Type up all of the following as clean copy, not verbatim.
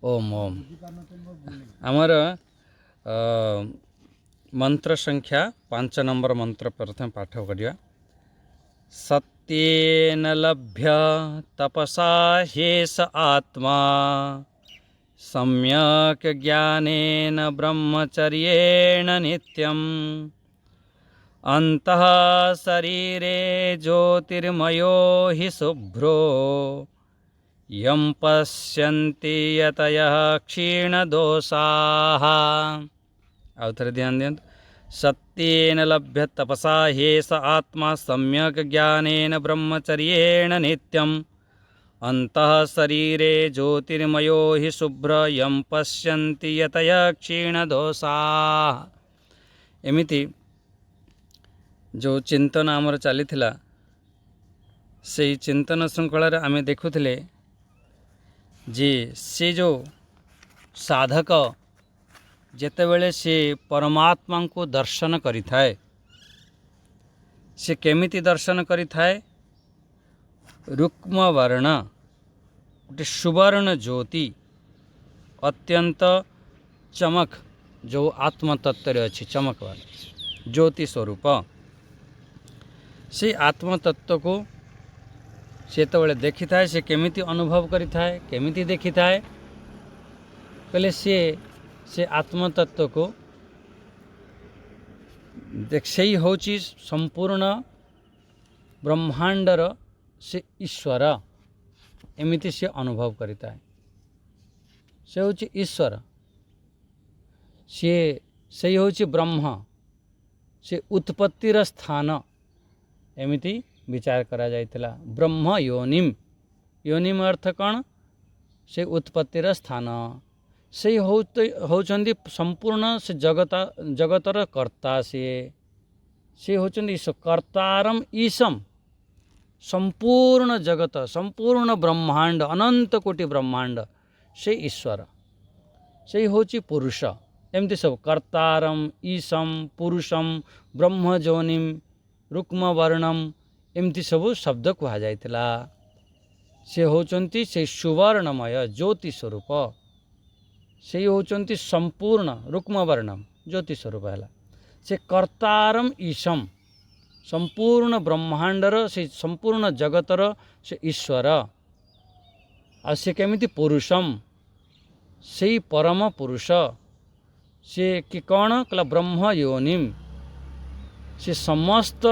ओम ओम आमर मंत्र संख्या 5 नंबर मंत्र प्रथम पाठ करिया। सत्येन लभ्य तपसा ह्येष आत्मा सम्यक् ज्ञानेन ब्रह्मचर्येण नित्यम् अन्तः शरीरे ज्योतिर्मयो हि शुभ्रो यं पश्यन्ति यतयः क्षीणदोषाः। अवथर ध्यान दें। सत्येन लभ्य तपसा ह्येष आत्मा सम्यक् ज्ञानेन ब्रह्मचर्येण नित्यम् अन्तः शरीरे ज्योतिर्मयो हि शुभ्र यं पश्यन्ति यतयः क्षीणदोषाः। एमिति जो चिंतन आमर चली से चिंतन श्रृंखलार आमे देखुथिले जे से जो साधक जेतेबेले से परमात्मा को दर्शन करि थाए से केमिति दर्शन करि थाए। रुक्म वर्ण गोटे सुवर्ण ज्योति अत्यंत चमक जो आत्मतत्व अच्छी चमक वाला ज्योति स्वरूप से आत्मतत्व को से तो देखी थाए से केमिति अनुभव करि थाए केमिति देखी थाए पहले से आत्मतत्व को देख से ही होची संपूर्ण ब्रह्मांडर से ईश्वर एमिति से अनुभव करि थाए। से होची ईश्वर से ही होची ब्रह्म से उत्पत्तिर स्थान एमिति विचार करा जाइथिला। ब्रह्म योनिम योनिम अर्थ कौन से उत्पत्तिर स्थान से होचंदी संपूर्ण से जगतर कर्ता से होचंदी कर्तारम ईशम संपूर्ण जगत संपूर्ण ब्रह्मांड अनंत कोटि ब्रह्मांड से ईश्वर से होची पुरुष एमती सब कर्तारम ईशम पुरुषम ब्रह्म जोनिम रुक्म वर्णम एमती सब शब्द कह जाइथिला। से होचंती से सुवर्णमय ज्योति स्वरूप से होचंती संपूर्ण रुक्म वर्णम ज्योति स्वरूप है। से कर्तारम ईशम संपूर्ण ब्रह्मांडर से संपूर्ण जगतर से ईश्वर आ से केमिति पुरुषम से परम पुरुष से कि कौन कला ब्रह्म योनिम से समस्त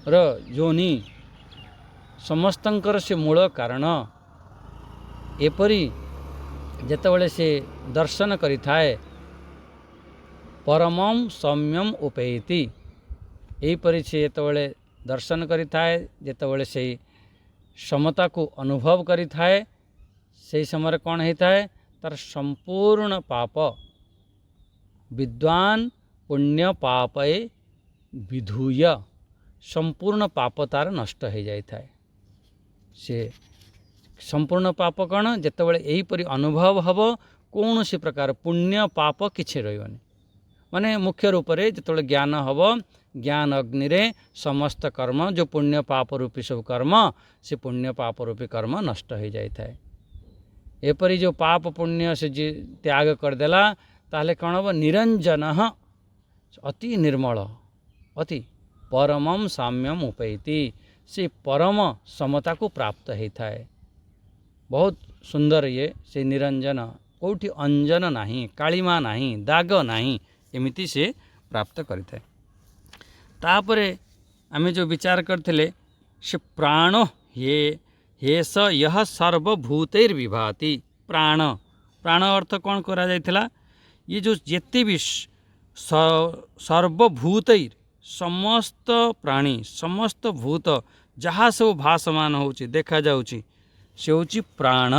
योनि समस्तंकर से मूल कारण एपरी जेतेबेले से दर्शन करि थाए परमं सम्यम उपेति एपरी से जेतेबेले दर्शन करि थाए जेतेबेले से समता को अनुभव करि थाए से समय कौन होता है तार संपूर्ण पाप विद्वान पुण्य पापे विधूय संपूर्ण पाप तार नष्ट हो जाए से संपूर्ण पाप कौन जितेबाला यहीपरि अनुभव हम कौन सी प्रकार पुण्य पाप किसी रही माने मुख्य रूप से जिते ज्ञान हम ज्ञान अग्नि रे समस्त कर्म जो पुण्य पाप रूपी सब कर्म से पुण्य पाप रूपी कर्म नष्ट हो जाए। एपरी जो पाप पुण्य से त्याग करदेला ताहले कौन हम निरंजन अति निर्मल अति परमं साम्यम उपेति से परम समता को प्राप्त होता है। बहुत सुंदर ये से निरंजन कोठी अंजन नहीं कालीमा नहीं दाग नहीं एमिति से प्राप्त करिଥାଏ। तापरे आमे जो विचार करथिले से प्राण हे स यह सर्वभूतैर विभाति प्राण प्राण अर्थ कौन करा जाइथिला ये जो जेते भी सर्वभूतैर समस्त प्राणी समस्त भूत जहाँ सब भासमान होची देखा जाउची से होची प्राण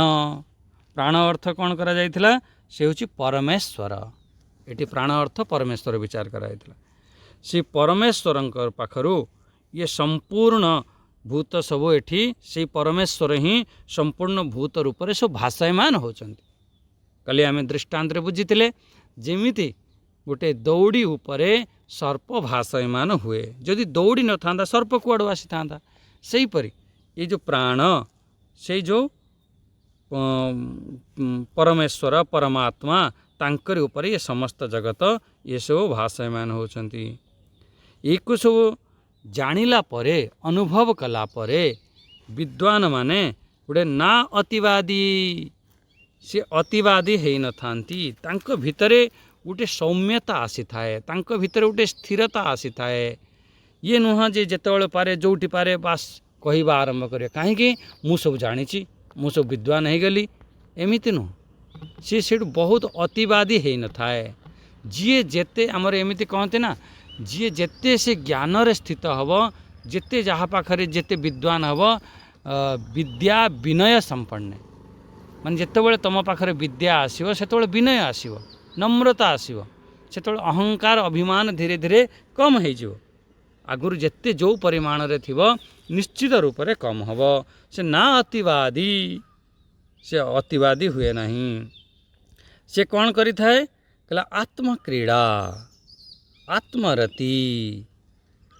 प्राण अर्थ कौन करा जाइथिला से होची परमेश्वर एटी प्राण अर्थ परमेश्वर विचार करा जाइथिला। से परमेश्वर पाखरु ये संपूर्ण भूत सब एठी से परमेश्वर ही संपूर्ण भूत रूप से सब भाषायमान होचंती। कल आम दृष्टांत बुझीते जेमिति गोटे दौड़ी उपरे सर्प भाषायमान हुए जदि दौड़ी न था सर्प कुआड़ आसी था से परी ये जो प्राण से जो परमेश्वर परमात्मा तांकरी उपरे ये समस्त जगत ये सब भाषायमान होचंती। एक सब जानिला परे अनुभव कला परे विद्वान माने गोटे ना अतिवादी से अतिवादी है न थांती तांको भितरे गोटे सौम्यता आसी थाए तांको भितरे गोटे स्थिरता आसी थाए। ये नुह जे जेतेबेले पारे जोटी पारे बास कहवा आरंभ करे कहीं मु सब जानी मु सब विद्वान हो गली एमती नुह सी से बहुत अतिवादी है न थाए। जी जेते आमर एमती कहते ना जी जेते से ज्ञान रे स्थित हब जेते जहाँ पाखरे जेते विद्वान हब विद्या विनय संपन्न मान जितेबाला तुम पाखे विद्या आसो से विनय आसो नम्रता आसो से अहंकार अभिमान धीरे धीरे कम हो आगुरी जिते जो परिमाण रे थिबो निश्चित रूप से कम हम से ना अतिवादी से अतिवादी हुए नहीं। से कौन करी थाए कहला आत्मक्रीड़ा आत्मरति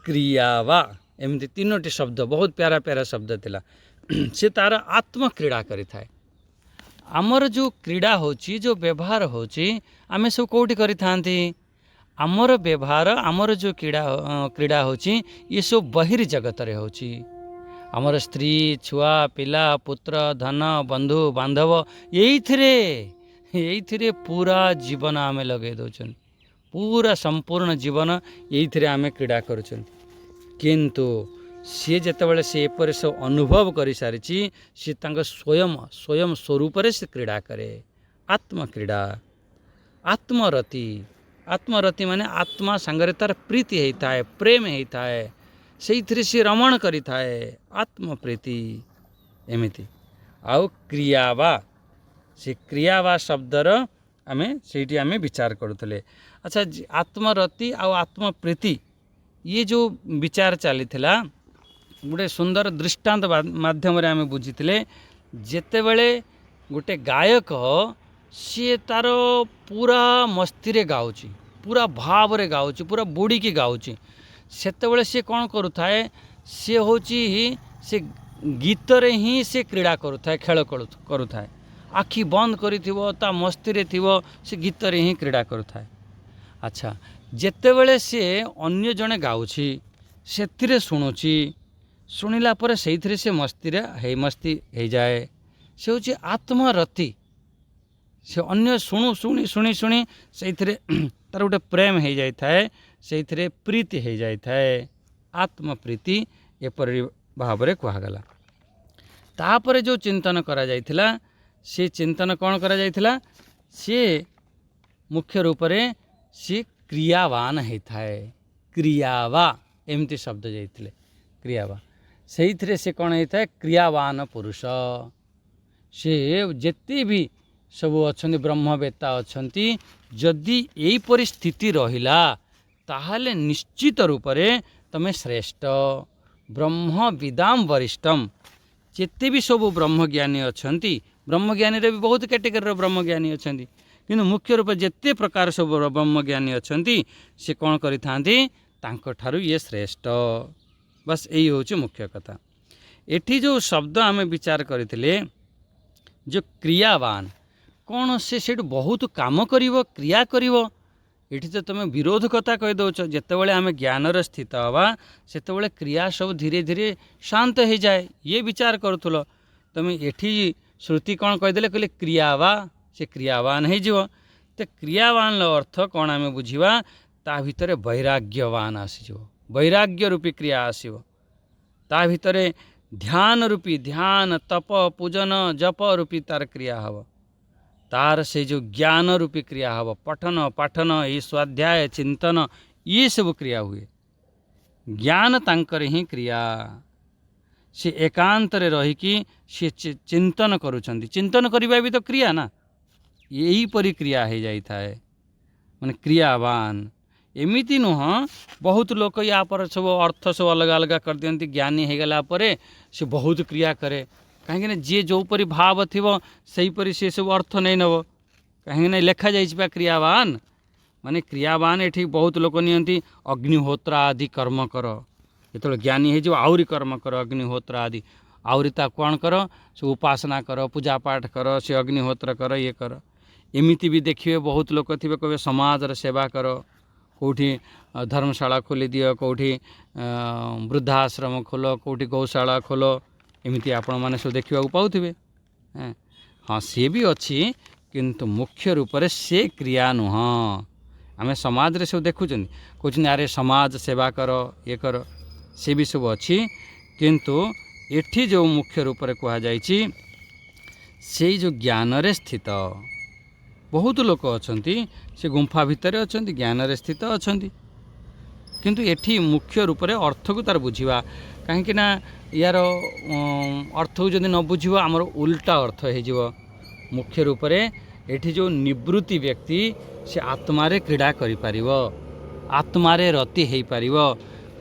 क्रियावा एमती तीनोटी शब्द बहुत प्यारा प्यारा शब्द थिला से तार आत्मक्रीड़ा करी थाए। आमर जो क्रीड़ा होची जो व्यवहार होची आमे सब कोठी करी थांती आमर व्यवहार आमर जो क्रीड़ा होची ये सब बहिर जगत रे होची। आमर स्त्री छुआ पिला पुत्र धन बंधु बांधव यही थिरे पूरा जीवन आमे लगे दौचन पूरा संपूर्ण जीवन यही आमे क्रीड़ा करुचन। किंतु सी जितेबाला सी एपर सब अनुभव कर सारी सी स्वयं स्वयं स्वरूप से क्रीड़ा करे आत्मक्रीड़ा आत्मरति आत्मरति माने आत्मा सांगरे तार प्रीति होता है प्रेम होता है से सी रमण करी थाए आत्मप्रीति एमिति। आउ क्रियावा से क्रियावा शब्दर आमे सेठी आमे विचार करुले। अच्छा आत्मरति आउ आत्मप्रीति ये जो विचार चली गोटे सुंदर दृष्टांत माध्यम आम बुझीते जेतेबेले गोटे गायक सी तार पूरा मस्ती रे गाउची पूरा भाव रे गाउची पूरा बुड़ी की गाउची सेतेबेले सी कौन करुथाए सी होची से गीत रे ही से क्रीड़ा करुथाए खेल करुथाए आखि बंद करिथिबो ता मस्ती रे थिबो से गीत रे ही क्रीड़ा करुथाए। अच्छा जेतेबेले सी अन्य जने गाउची सेथिरे शुणुची शुणिला पर से से मस्ती रे मस्ती हो जाए से हूँ आत्मरति से अन्य शुणु शुणी शुणी शुणी से तार गोटे प्रेम हो जाए से प्रीति हो जाए आत्मप्रीति एपरि भाव में कहगला। तापर जो चिंतन करा जाइथिला से चिंतन कौन करा जाइथिला से मुख्य रूप से सी क्रियावान होता है क्रियावा एमती शब्द जाइथिले क्रियावा से से कौन होता है क्रियावान पुरुष से जेते भी सब अच्छा ब्रह्मवेत्ता अच्छा जदि यही परिस्थिति रहिला ताहले निश्चित रूप से तमें श्रेष्ठ ब्रह्म विदाम वरिष्ठम जेते भी सब ब्रह्मज्ञानी अच्छा ब्रह्मज्ञानी रे भी बहुत कैटेगरी ब्रह्मज्ञानी अच्छा किंतु मुख्य रूप जेते प्रकार सब ब्रह्मज्ञानी अच्छा से कौन करि थांती तांको ठारू ये श्रेष्ठ बस यही हूँ मुख्य कथा। एठी जो शब्द आमे विचार करथिले जो क्रियावान कौन से बहुत काम करिवो क्रिया करिवो एठी तो तुम विरोध कथा कही दौच जितेबाला आम ज्ञान स्थित हवा सेतेबाला क्रिया सब धीरे धीरे शांत हो जाए ये विचार करूल तुम एठी श्रुति कौन कहीदे कहले क्रियावा से क्रियावान हो तो क्रियावान अर्थ कौन आम बुझा ता भितर वैराग्यवान आसीज वैराग्य रूपी क्रिया आसो ता भितर ध्यान रूपी ध्यान तप पूजन जप रूपी तार क्रिया हब तार से जो ज्ञान रूपी क्रिया हब पठन पाठन ये स्वाध्याय चिंतन ये सब क्रिया हुए ज्ञान तांकर ही क्रिया से एकांत रे रहीकि सी चिंतन करुछंती चिंतन करबा भी तो क्रिया ना यही परी क्रिया हो जाए माने क्रियावान एमिति नुह बहुत लोग या पर सब अर्थ सब अलग अलग कर दियंती ज्ञानी हो गला परे से बहुत क्रिया करे कहीं जी जो परी भाव थी से परी से सब अर्थ नहीं नब कहीं लेखा जा क्रियावान माने क्रियावान एठी बहुत लोग नियंती अग्निहोत्र आदि कर्म कर जो ज्ञानी हो आहरी कर्म कर अग्निहोत्र आदि आउरी ता कौन कर से उपासना कर पूजा पाठ कर से अग्निहोत्र कर ये कर एमती भी देखिए बहुत लोग थे कहे समाजर सेवा कर कौटी धर्मशाला खोली दियो कौटी वृद्धाश्रम खोल कौटी गौशाला खोल एमती आपण मैंने सब देखा पाऊे हाँ सी भी अच्छी किंतु मुख्य रूप से से क्रिया नुह आम समाज रे सब देखुं कौन अरे समाज सेवा कर ये कर सी भी सब अच्छी किंतु एठी जो मुख्य रूप से कहुई से जो ज्ञान रे स्थित बहुत लोक अच्छा से गुंफा भितर अच्छा ज्ञान रे स्थित अच्छा किंतु एठी मुख्य रूप से अर्थ को तार बुझा कहीं यार अर्थ को जब न बुझ आमर उल्टा अर्थ हो मुख्य रूप से एठी जो निवृत्ति व्यक्ति से आत्मारे क्रीड़ा करि पारिबो आत्मारे रति हो पार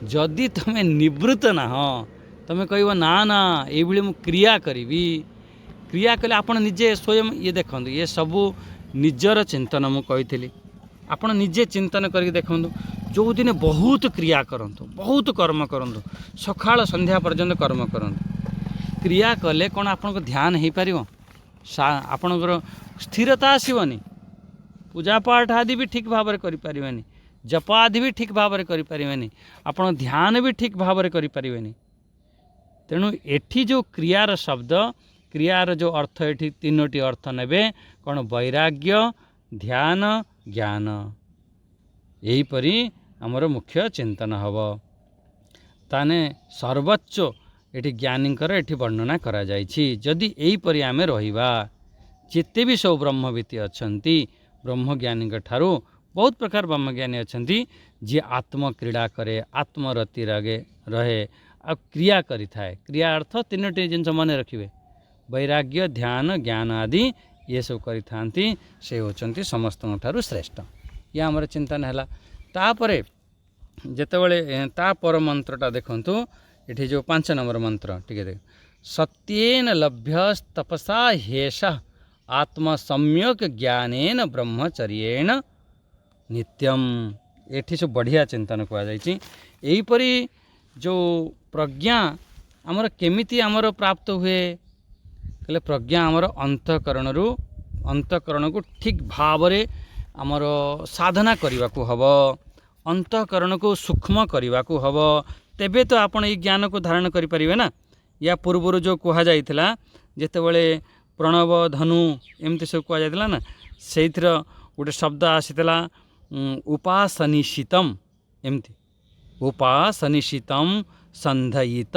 जदि तुम्हें निवृत्त ना हो तुम्हें कह ना ना ये मु क्रिया करी क्रिया कले आप निजे स्वयं ये देखो ये सबू निजर चिंतन मुझी आपड़ निजे चिंतन करके देखूँ जो दिन बहुत क्रिया करंतु बहुत कर्म करंतु सकाळ संध्या पर्यंत कर्म करंतु क्रिया कले कौन आपन ध्यान हो पार आपणकर स्थिरता आसवनी पूजा पाठ आदि भी ठीक भाव में करें जप आदि भी ठीक भाव में करें आपन ध्यान भी ठीक भाव में करें तेणु एठी जो क्रियार शब्द क्रियार जो अर्थ एठी तीनोटी अर्थ नेबे कौन वैराग्य ध्यान ज्ञान यहीपरी आमर मुख्य चिंतन हम ताने सर्वोच्च एठी ज्ञानींकर एठी वर्णना करा जायछि जदि एहीपरि आमे रहिबा जेते भी सब ब्रह्मविति अछंती ब्रह्मज्ञानी ठारू बहुत प्रकार ब्रह्मज्ञानी अछंती जे आत्म क्रीड़ा करे आत्मरति रगे रहे आ क्रिया करि थाए क्रिया अर्थ तीनोटी जिनस मन रखिबे वैराग्य ध्यान ज्ञान आदि ये सब करि थांती से होचंती समस्त ठारू श्रेष्ठ या हमर चिंतन हैला तापरे जेतेबेले ता पर मंत्रटा देखंतु एठी जो 5 नंबर मंत्र ठीक है सत्येन लभ्य तपसा हेष आत्म सम्यक ज्ञानेन ब्रह्मचर्येण नित्यम एठी सब बढ़िया चिंतन कह जापरी जो प्रज्ञा आमर केमिति आमर प्राप्त हुए कहले प्रज्ञा आमर अंतकरण को ठीक भाव रे आमर साधना करने को हब अंतकरण को सूक्ष्म करने को हब तेबे तो आपण ये ज्ञान को धारण करें ना या पूर्वर जो कह जाइथिला जेतेबेले प्रणव धनु एमती सब कह जाइथिला ना से गोटे शब्द आसीला उपासनिशितम एमती उपासनिशितम संधयित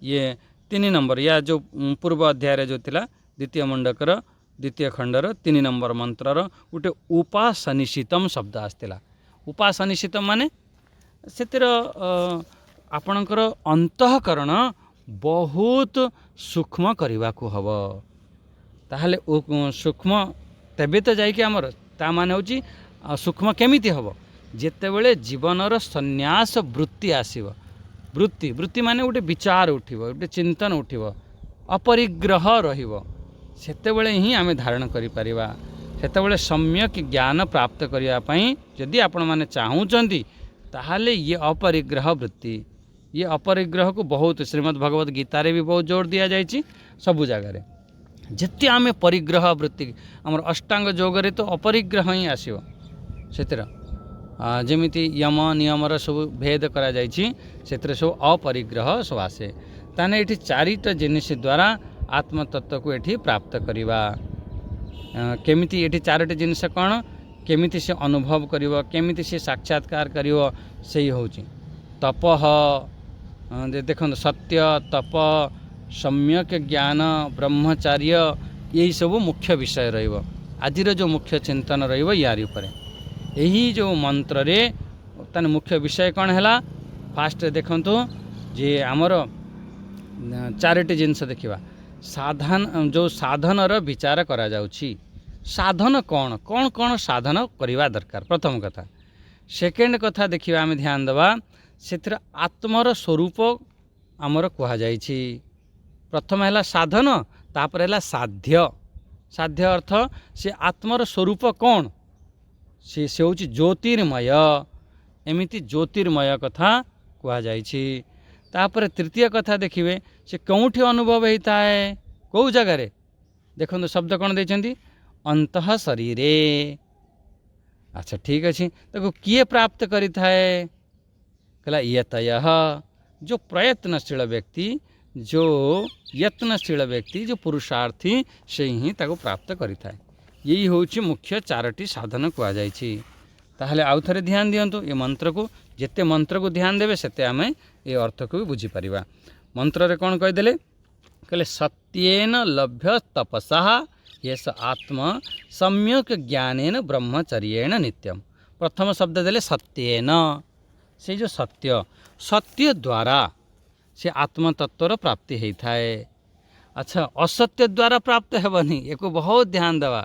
ये 3 नंबर या जो पूर्व अध्याय जो थिला द्वितीय मंडकर द्वितीय खंडर 3 नंबर मंत्रर गोटे उपासनिशितम शब्द आसला उपासनिशितम माने सेतिर आपणकर अंतःकरण बहुत सूक्ष्म करने को हब ताहले सूक्ष्म तेबे तो जाइए आमर ता माने होची सूक्ष्म केमिति हब जेतेबेले जीवनर संन्यास वृत्ति आसीब वृत्ति वृत्ति माने गोटे विचार उठिब गोटे चिंतन उठिब अपरिग्रह रहिब सेतेबेले ही आमे धारण करि परिबा सेतेबेले सम्यक ज्ञान प्राप्त करिया पई जदि आपण माने चाहूचंती ताहले ये अपरिग्रह वृत्ति ये अपरिग्रह को बहुत श्रीमद् भगवत गीता रे भी बहुत जोर दिया जाइए सबु जगार जिते आम परिग्रह वृत्ति आमर अष्टांग योग रे तो अपरिग्रह ही आसो से जमीती यम नियमर सब भेद करा जाइछि से सब अपरिग्रह सब आसे ताने एठी 4टा जिनिस द्वारा आत्मतत्व को एठी प्राप्त करिबा केमिति एठी 4टा जिनिस कौन केमिति से अनुभव करिवो केमिति से साक्षात्कार करिवो सही होची तपह देखो सत्य तप सम्यक ज्ञान ब्रह्मचर्य यही सब मुख्य विषय रहिबो आजिर जो मुख्य चिंतन रहिबो यारी उपरे यही जो मंत्र रे तन मुख्य विषय कौन हैला फास्ट देखंतु जे आमर 4टी जिनस देखिबा साधन जो साधनर विचार करा जाउछि साधन कौन कौन कौन साधन करवा दरकार प्रथम कथा सेकेंड कथा देखिबा आम ध्यान देवा से आत्मर स्वरूप आमर कह जाइछि प्रथम है साधन तापर है साध्य साध्य अर्थ से आत्मर स्वरूप कौन से हूँ ज्योतिर्मय एमिति ज्योतिर्मय कथा कह जाइछि तापर तृतीय कथा देखिए से कौटी अनुभव होता है कौ जगार देखो शब्द कौन देते अंतः शरीर। अच्छा ठीक अच्छे देखो किए प्राप्त करी थाए कहला यतय जो प्रयत्नशील व्यक्ति जो यत्नशील व्यक्ति जो पुरुषार्थी से ही ताको प्राप्त करी थाए। यही होची मुख्य चारोटी साधन कह जाइछि। ताहले आउ थरे ध्यान दियंतु ये मंत्र को जेते मंत्र को ध्यान देवे सेते आमे ये अर्थ को भी बुझी परिबा। मंत्र रे कौन कहिदेले कहले सत्येन लभ्य तपसा यस आत्मा सम्यक ज्ञानेन ब्रह्मचर्येण नित्यम। प्रथम शब्द देले सत्येन से जो सत्य सत्य द्वारा से आत्मतत्वर प्राप्ति होता है। अच्छा असत्य द्वारा प्राप्त हेबनी एक बहुत ध्यान देवा।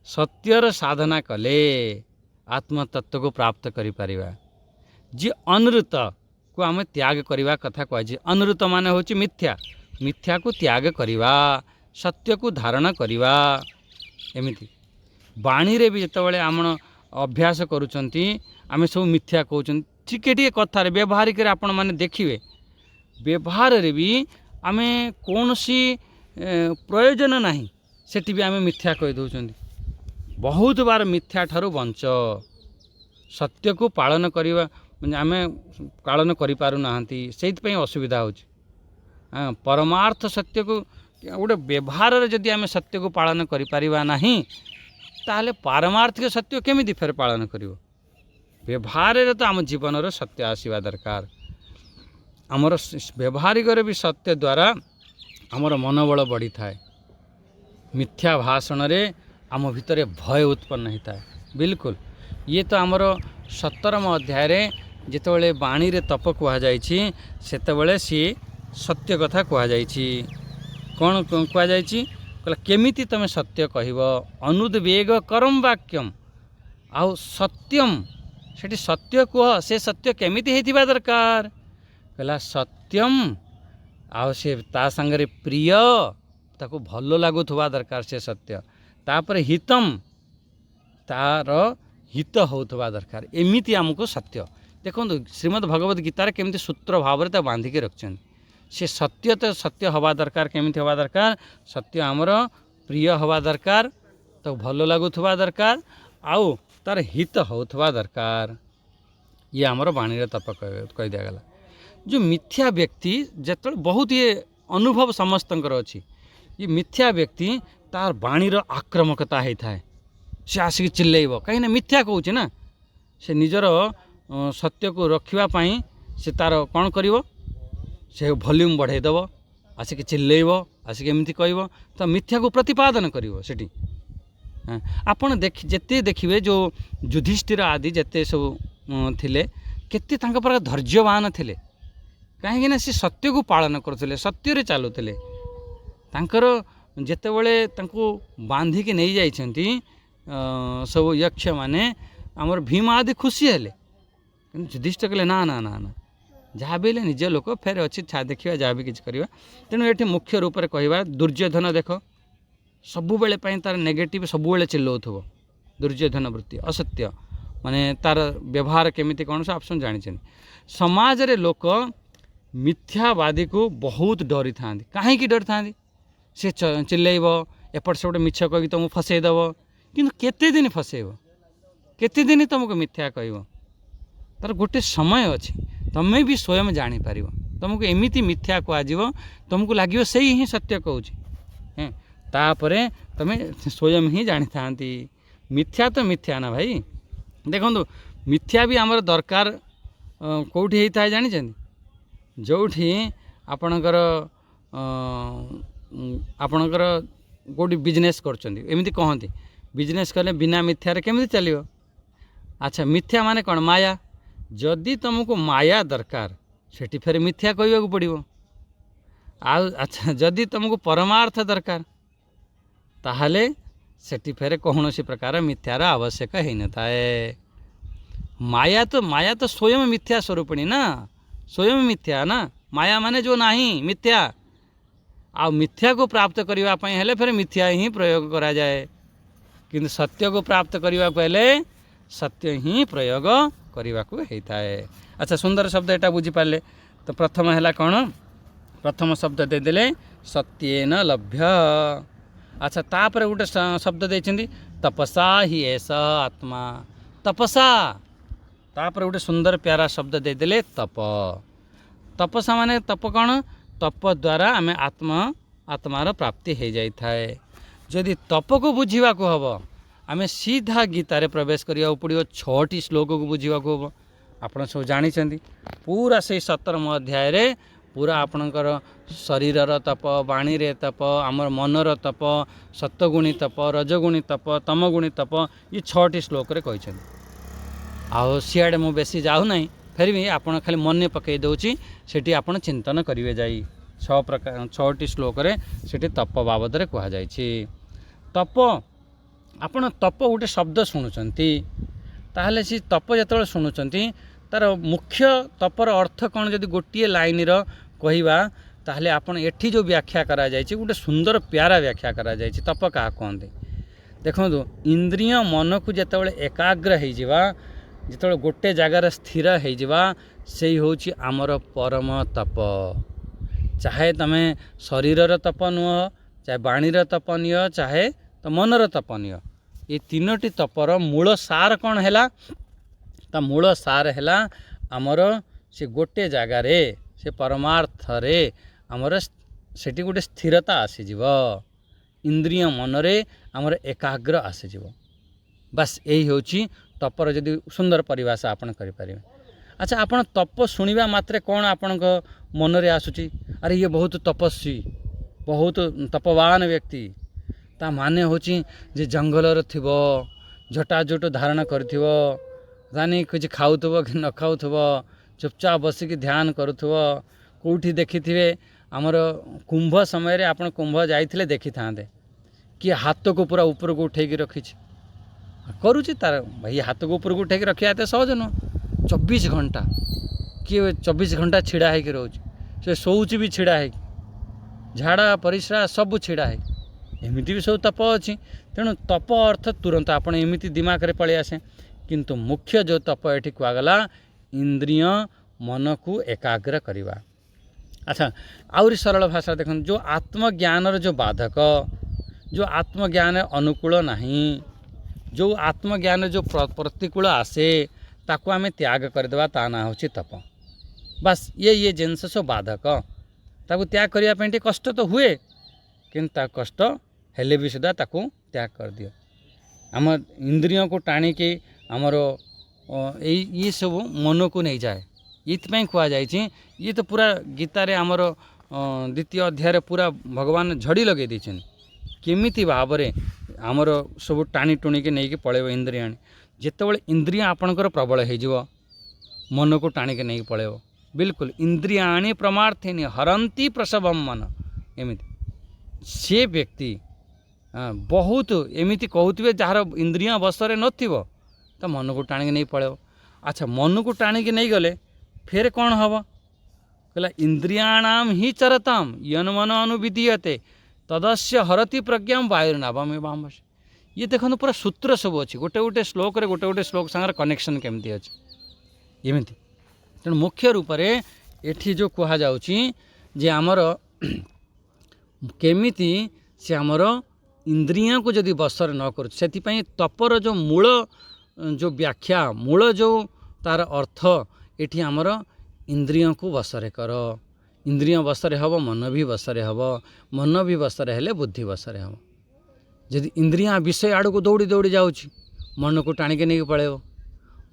सत्यर साधना कले आत्मतत्व को प्राप्त करि परिबा। जी अनृत को आम त्याग करवा कथा कहुचे। अनृत मान होची मिथ्या मिथ्या को त्याग करवा सत्य को धारण करवा। एमिति बाणी रे भी जतबेले आम अभ्यास करूचंती आमे सब मिथ्या कहउचंती टिके टिके कथार व्यवहारिक आपण माने देखिए व्यवहार रे भी आमे कौनसी प्रयोजन नहीं सेठी भी आमे मिथ्या कहि दउचंती। बहुत बार मिथ्या ठारू बंच सत्य को पालन करवा आमे पालन करि पारु नाहंती सेति पई असुविधा होची। परमार्थ सत्य को गोटे व्यवहार रे जदि आमे सत्य को पालन करि पारिबा नाही ताहले पारमार्थिक सत्य केमिति फेर पालन करिवो। व्यवहार रे तो आम जीवन रो सत्य आसीबा दरकार। आमर व्यवहारिक रे भी सत्य द्वारा आमर मनोबल बढ़ी थाए। मिथ्या भाषण रे आम भितर भय उत्पन्न होता है। बिल्कुल ये तो आमर 17 अध्याय रे जितेबाला बाणी रे तप कह जाते सी सत्य कथा कह जाइछि। कौन कह जाइछि कहला केमिति तमे सत्य कहब अनुद्वेग करम वाक्यम आउ सत्यम सेठी सत्य कह से सत्य केमिति हेतिबा दरकार कहला सत्यम आउ से ता संगरे प्रिय ताको भलो लागुथबा दरकार से सत्य तापर हितम तार हित होथबा दरकार। एमिति हमको सत्य देखो श्रीमद् भगवद गीतार केमिति सूत्र भाव ता बांधिके रखछन। से सत्य तो सत्य हवा दरकार केमिति हवा दरकार सत्य आमर प्रिय हवा दरकार तो भलो लागुथबा दरकार आउ तार हित होथबा दरकार। ये आमर बाणी रे तप कह दिया गला। जो मिथ्या व्यक्ति जत बहुत ये अनुभव समस्तंकर अछि। ये मिथ्या व्यक्ति तार बाणीर आक्रमकता होता है। से आसिक चिल्लैब कहीं मिथ्या कहूँ ना से निजर सत्य को रखापी से तार कौन करिवो से वॉल्यूम बढ़ाईदेव आसिक चिल्लैब आसिक एमती कह तो मिथ्या को प्रतिपादन करिवो सेठी। आपण जेते देखिए जो युधिष्ठिर आदि जेते सब थिले केते तांका पर धैर्यवान थिले कहीं से सत्य को पालन करथिले सत्य रे चालुथिले। तांकर जेतेबेले तांको बांधिकी नहीं जाइछंती सब यक्ष माने आमर भीम आदि खुशी हेले कि युधिष्ठिर कहले ना ना ना ना जहाँ भी निज लोक फेर अच्छी छा देखा जहाँ भी किसी करवा। तेणु ये मुख्य रूप से कहवा दुर्योधन देख सबुबले तार नेगेटिव सबुबले चिल्लाउथबो दुर्योधन वृत्ति असत्य माने तार व्यवहार केमिति कौन से आप जानी। समाज रे लोक मिथ्यावादी को बहुत डरी था कहीं डरी था से चिल्लैब एपट से गोटे मिछ कही तुमको फसईदेव कि केते दिन फसैब केते दिन तुमको मिथ्या कह तार गोटे समय अच्छी तमें भी स्वयं जानीपर तुमको एमती मिथ्या कह तुमको लगे से ही सत्य कहूँ तापर तुम स्वयं ही जानी था। मिथ्या तो मिथ्या ना भाई देखो मिथ्या भी आमर दरकार कौटी होता है जानी जो आपणकर आपणकर कौटी बिजनेस करमती कहती बिजनेस कले बिना मिथ्यार केमी चलो। अच्छा मिथ्या माने कौन माया जदि तुमको माया दरकार सेठी फेर मिथ्या कहवाक पड़ो। अच्छा जदि तुमको परमार्थ दरकार ताहले सेठी फेर कौन सी प्रकार मिथ्यार आवश्यक हो न थाए। माया तो स्वयं मिथ्या स्वरूपिणी ना स्वयं मिथ्या ना माया माने जो नहीं मिथ्या आ मिथ्या को प्राप्त करने हेले फिर मिथ्या ही प्रयोग करा जाए किंतु सत्य को प्राप्त करने हेले सत्य ही प्रयोग करने को होता है। अच्छा सुंदर शब्द एटा बुझी पारे तो प्रथम है कौन प्रथम शब्द देदेले सत्येन लभ्य। अच्छा तापर गोटे शब्द देते तपसा ही ऐसा आत्मा तपसा तापर गोटे सुंदर प्यारा शब्द देदेले तप। तपसा माने तप कौन तप द्वारा आम आत्मार प्राप्ति हो जाए थाए। जदि तप को बुझा को हम आम सीधा गीतार प्रवेश करा पड़ो 6टी श्लोक को बुझा को हम आपड़ सब जानते पूरा से 17 अध्याय पूरा आपणकर शरीरर तप वाणी रे तप आमर मनर तप सत्वगुणी तप रजगुणी तप तमगुणी तप ये 6टी श्लोक रे कहते आओ सियाड़े मु बेसी जाऊ ना फिर भी आपड़ खाली मन पकई दूची सेठी आपड़ चिंतन करेंगे जाई 6टी श्लोक रे सेठी तप बाबद रे कह जाई। तप आपण तप गोटे शब्द शुणुंट ताहले सी तप जो शुणुंट तार मुख्य तपर अर्थ कौन जदि गोटे लाइन कहवा ताहले आपण एठी जो व्याख्या करा जायछि गोटे सुंदर प्यारा व्याख्या करा जायछि। तप क्या कहते देखो इंद्रिय मन को जितेबाला एकाग्र होते गोटे जगार स्थिर होगा से होछि आमर परम तप। चाहे तमें शरीरर तप नुह चाहे वाणीर तप निय चाहे तो मनर तप निय ये 3टी तपर मूल सार कौन है ता मूल सार है आमर से गोटे जगार से परमार्थ रे आमर सेठी गोटे स्थिरता आसीजिव इंद्रिय मनरे आमर एकाग्र आसीजिव बस यही होची तपर जदि सुंदर परिभाषा आपन करि परिबे। अच्छा आपन तप शुणिबा मात्रे कौन आपण मन रे आसुची अरे ये बहुत तपस्वी बहुत तपवान व्यक्ति ता माने होची जे जंगलर थिबो झटाझट धारण करथिबो जानी कुछ खाउथबो कि न खाउथबो चुपचाप बसिक ध्यान करुथबो कोठी देखिथिबे आमर कुंभ समय रे आपण कुंभ जाइथिले देखि थांदे कि हाथ को पूरा ऊपर को उठेकी रखिछि करुछि तार भाई हाथ को ऊपर को उठेकी रखिया एते सहज न 24 घंटा किए 24 घंटा छिड़ा है कि रोज से सोच भी छिड़ा है झाड़ा परिश्रा सब छिड़ा है एमती भी सब तप अच्छी तेणु तप अर्थ तुरंत आपण एमती दिमाग रे पलि आसे किंतु मुख्य जो तप ये कहगला इंद्रिय मन को एकाग्र करवा। अच्छा आउरी सरल भाषा देख जो आत्मज्ञान जो बाधक जो आत्मज्ञान अनुकूल नहीं जो आत्मज्ञान जो प्रतिकूल आसे ताको आमे त्याग करदेवा ता ना होची तप। बस ये जिनस सब बाधक ताको त्याग करने कष्ट तो हुए किंतु कष्ट हेले भी सुधा ताको त्याग कर दियो। आम इंद्रियों को टाणिकी आमर ये सब मन को नहीं जाए ये कह जाए ये तो पूरा गीतार आमर 2य अध्याय पूरा भगवान झड़ी लगे देछन केमिति भाव रे आमर सब टाणी टुणी के नहीं कि पलैब इंद्रिया जितेबाला इंद्रिया आपणकर प्रबल हो मन को टाणिके नहीं पलैब बिल्कुल इंद्रियाणी प्रमार्थिनी हरंती प्रसवम मन एमिति से व्यक्ति बहुत एमिति कहते जार इंद्रिया बसरे नथिबो तो मन को टाणिके नहीं पलैब। अच्छा मन को टाणिके नहीं गले फिर कौन हम कहला इंद्रियाणाम ही चरताम यन मन अनुविधीयते तदस्य हरति प्रज्ञा वायुर्नाभमे बामस। ये देखो पूरा सूत्र सब अच्छी गोटे गोटे श्लोक रे गोटे गोटे श्लोक संगे कनेक्शन केमती अच्छी एमती तेणु मुख्य रूप से एठी जो कह जे आमर केमिति से आमर इंद्रिया को जदि बसर न कर तपर जो मूल जो व्याख्या मूल जो तार अर्थ एठी आमर इंद्रियों को बसरे कर इंद्रिय बसरे हम मन भी बसरे हम मन भी बसरे हेले बुद्धि बसरे हम जदि इंद्रिया विषय आड़ को दौड़ी दौड़ी जाऊँगी मन को टाणिके नहीं पलैब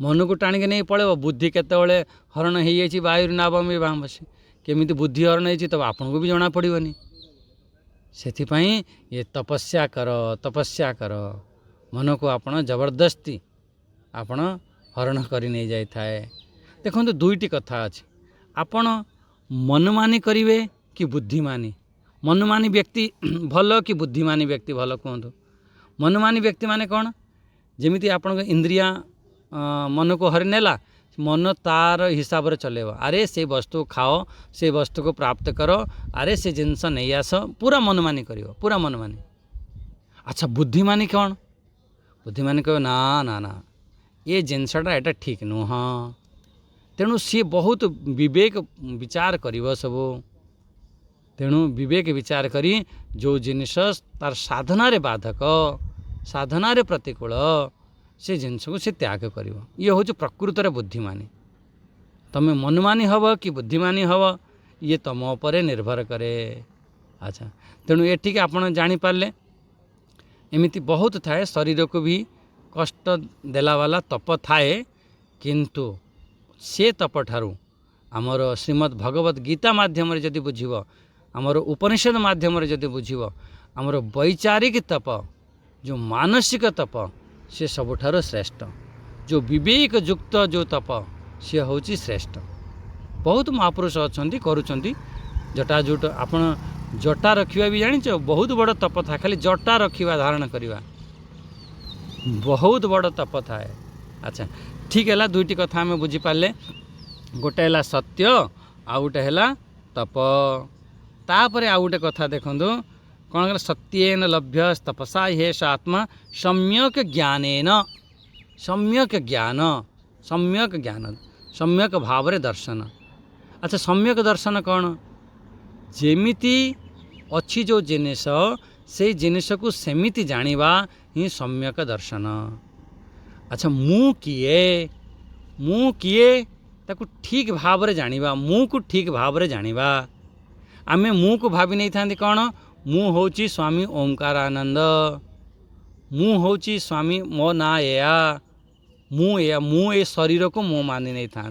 मन को टाणिके नहीं पलैब बुद्धि केतबेले हरण हो जाए वायुर्नाभमे बामसे केमिति बुद्धि हरण होती तब आपन को भी जना पड़ोनी से ये तपस्या कर मन को आपण जबरदस्ती आपण हरण करी नहीं जाए थाए। देखो 2टी कथा अच्छे आपण मनमानी करिवे कि बुद्धिमानी मनमानी व्यक्ति भल कि बुद्धिमानी व्यक्ति भल कहतु मनमानी व्यक्ति माने कौन जमीती आपण इंद्रिया मन को हरि नेला मन तार हिसाब से चलेब अरे से वस्तु खाओ से वस्तु को प्राप्त करो अरे से जिनस नहीं आस पूरा मनमानी कर पूरा मनमानी। अच्छा बुद्धिमानी कौन बुद्धिमानी कह ना ना ना ये जिनसटा एटा ठीक नुह तेणु सी बहुत विवेक विचार कर सबू तेणु विवेक विचार करी जो जिनिस तार साधन बाधक साधन प्रतिकूल से जिनस को सी त्याग कर ये हूँ प्रकृत बुद्धिमानी तमें मनमानी हब कि बुद्धिमानी हब ये तुम उपर निर्भर करे। अच्छा तेणु ये आपड़ जापारे एमती बहुत थाए शरीर को भी कष्ट देला वाला तप थाए किंतु से तप ठारू आमर श्रीमद् भगवत गीता माध्यम जदि बुझिब आमर उपनिषद माध्यम जदि बुझिब आमर वैचारिक तप जो मानसिक तप से सबुठार श्रेष्ठ जो विवेक युक्त जो तप सी हूँ श्रेष्ठ। बहुत महापुरुष अच्छा करुँच जटाजुट आपण जटा रखा भी जान बहुत बड़ तप था खाली जटा रखा धारण करवा बहुत बड़ तप थाए। अच्छा ठीक है दुईटी कथा आम बुझीपारे गोटे है सत्य आउ गोटे है तप तापर आउ गोटे कथा देखूँ कौन कर सत्येन लभ्य तपसा हेष आत्मा सम्यक ज्ञानेन सम्यक ज्ञान सम्यक भाव दर्शन। अच्छा सम्यक दर्शन कौन जेमिति अच्छी जो जिनिस से जिनिस को सेमिति जानिबा ही सम्यक दर्शन। अच्छा मु किए ताकू ठीक भाव रे जानिबा मु को ठीक भाव रे जानिबा आमे मु को भाभी नहीं था कौन मु होची स्वामी ओंकारानंद मु होची स्वामी मो ना एया मु ए शरीर को मो मानी नहीं था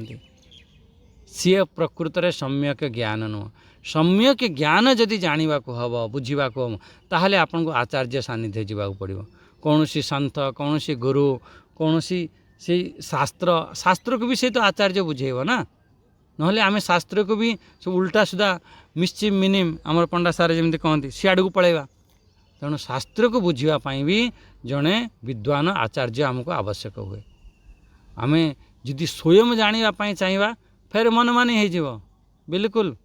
सी प्रकृत रे सम्यक ज्ञान नुह। सम्यक ज्ञान जदि जानिबा को हब बुझिबा को ताहले आपन को आचार्य सानिध्य जावाक पड़िबो कौन सी संत कौन सी गुरु कौन सी शास्त्र को भी से तो आचार्य बुझेब ना नहले आमे शास्त्र को भी सब उल्टा सुधा मिश्चिम मिनिम आमर पंडा सारे जमी कहती सियाड़ को पलैवा तेणु शास्त्र को बुझापी भी जड़े विद्वान आचार्य आमको आवश्यक हुए। आमे जदि स्वयं जानापी चाहिए फेर मन मानी हो बिल्कुल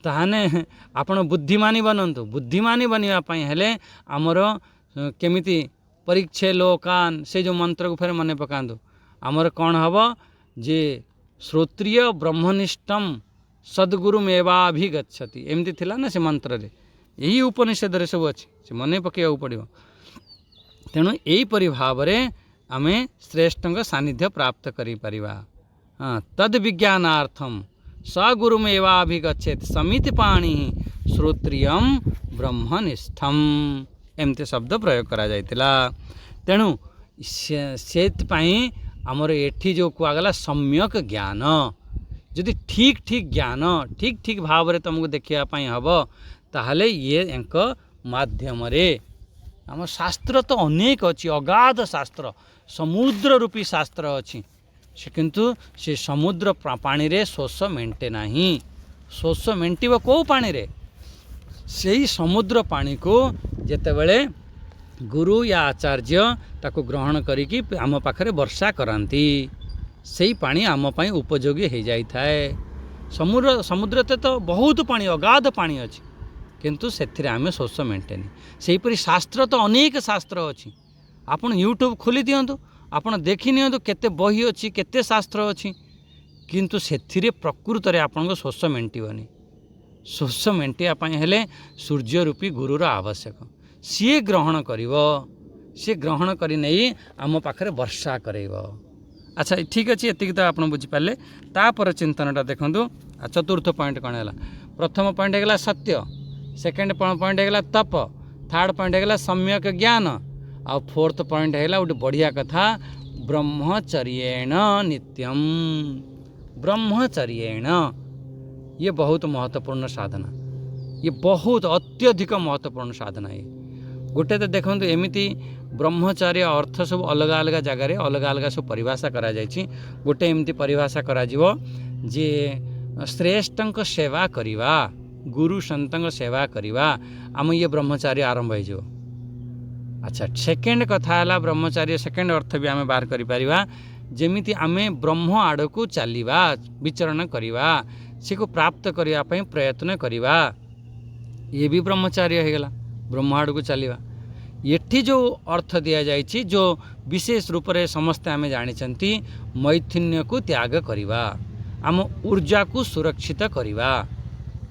ताहने आपण बुद्धिमानी बनतु बुद्धिमानी बनवाई हेले आमर केमिति परीक्षे लोकान से जो मंत्र को फेर मन पकातु आमर कौन हम जे श्रोत्रिय ब्रह्मनिष्ठम सद्गुरुमेवाभिगच्छति एमती थिला ना से मंत्र रे यही उपनिषद रे सब अच्छी से मन पकड़ा पड़ो। तेणु यहीपरि भाव आमे श्रेष्ठ सानिध्य प्राप्त करिपरिबा। हाँ तद विज्ञानार्थम सगुरुमेवाभिगच्छेत् समिति पाणी श्रोत्रियम ब्रह्मनिष्ठम एमती शब्द प्रयोग करा जायतिला। तेणु से आमर एठी जो कहगला सम्यक ज्ञान जदि ठीक ठीक ज्ञान ठीक ठीक भाव रे तुमको देखापी हम ताहले ये एक माध्यम रे आम शास्त्र तो अनेक अच्छी अगाध शास्त्र समुद्र रूपी शास्त्र अच्छी से किंतु से समुद्र पानी रे शोष मेंटे नाही शोष मेंटिब को पानी रे से ही समुद्र पानी को जेतेबेले गुरु या आचार्य ताको ग्रहण करिकी आम पाखरे वर्षा करांती से पानी आम पाई उपयोगी हो जाए थाए। समुद्र तो बहुत पानी अगाध पानी अच्छी किंतु से आम शोष मेंटेनी सेहीपरि शास्त्र तो अनेक शास्त्र अच्छी आपन यूट्यूब खोली दियंतु आपन देखि नियंतु केते बही अच्छी केते शास्त्र अच्छी किंतु से प्रकृत रे आपन को शोष मेंटिबनी शोष मेंटिया हेले सूर्य रूपी गुरुर आवश्यक सी ग्रहण करिवो सी ग्रहण करि नहीं आम पाखरे वर्षा करेब। अच्छा ठीक अच्छे ये तो आप बुझीपारे तापर चिंतनटा देखूँ चतुर्थ पॉइंट कौन है प्रथम पॉइंट है सत्य सेकेंड पॉइंट है तप थर्ड पॉइंट है सम्यक ज्ञान आ फोर्थ पॉइंट है गोटे बढ़िया कथा ब्रह्मचर्येण नित्यम ब्रह्मचर्येण ये बहुत महत्वपूर्ण साधना ये बहुत अत्यधिक महत्वपूर्ण साधना है। गोटे तो देखो एमती ब्रह्मचर्य अर्थ सब अलग अलग जगार अलग अलग सब परिभाषा करा जायछि गोटे एमती परिभाषा करा जीवो जे श्रेष्ठ सेवा करिवा गुरु संत सेवा करिवा आम ये ब्रह्मचर्य आरंभ हो। अच्छा सेकेंड कथा है ब्रह्मचर्य सेकेंड अर्थ भी आम बाहर करिपरिबा जेमिति आमे ब्रह्म आड़ को चलिबा विचरण करिबा से को प्राप्त करिया प्रयत्न करिबा ये भी ब्रह्मचर्य हो गला ब्रह्म आड़ को चलिबा एठी जो अर्थ दिया जाइछि जो विशेष रूप से समस्ते आमे जानिछंती मैथुन्य को त्याग करिवा आम ऊर्जा को सुरक्षित करिवा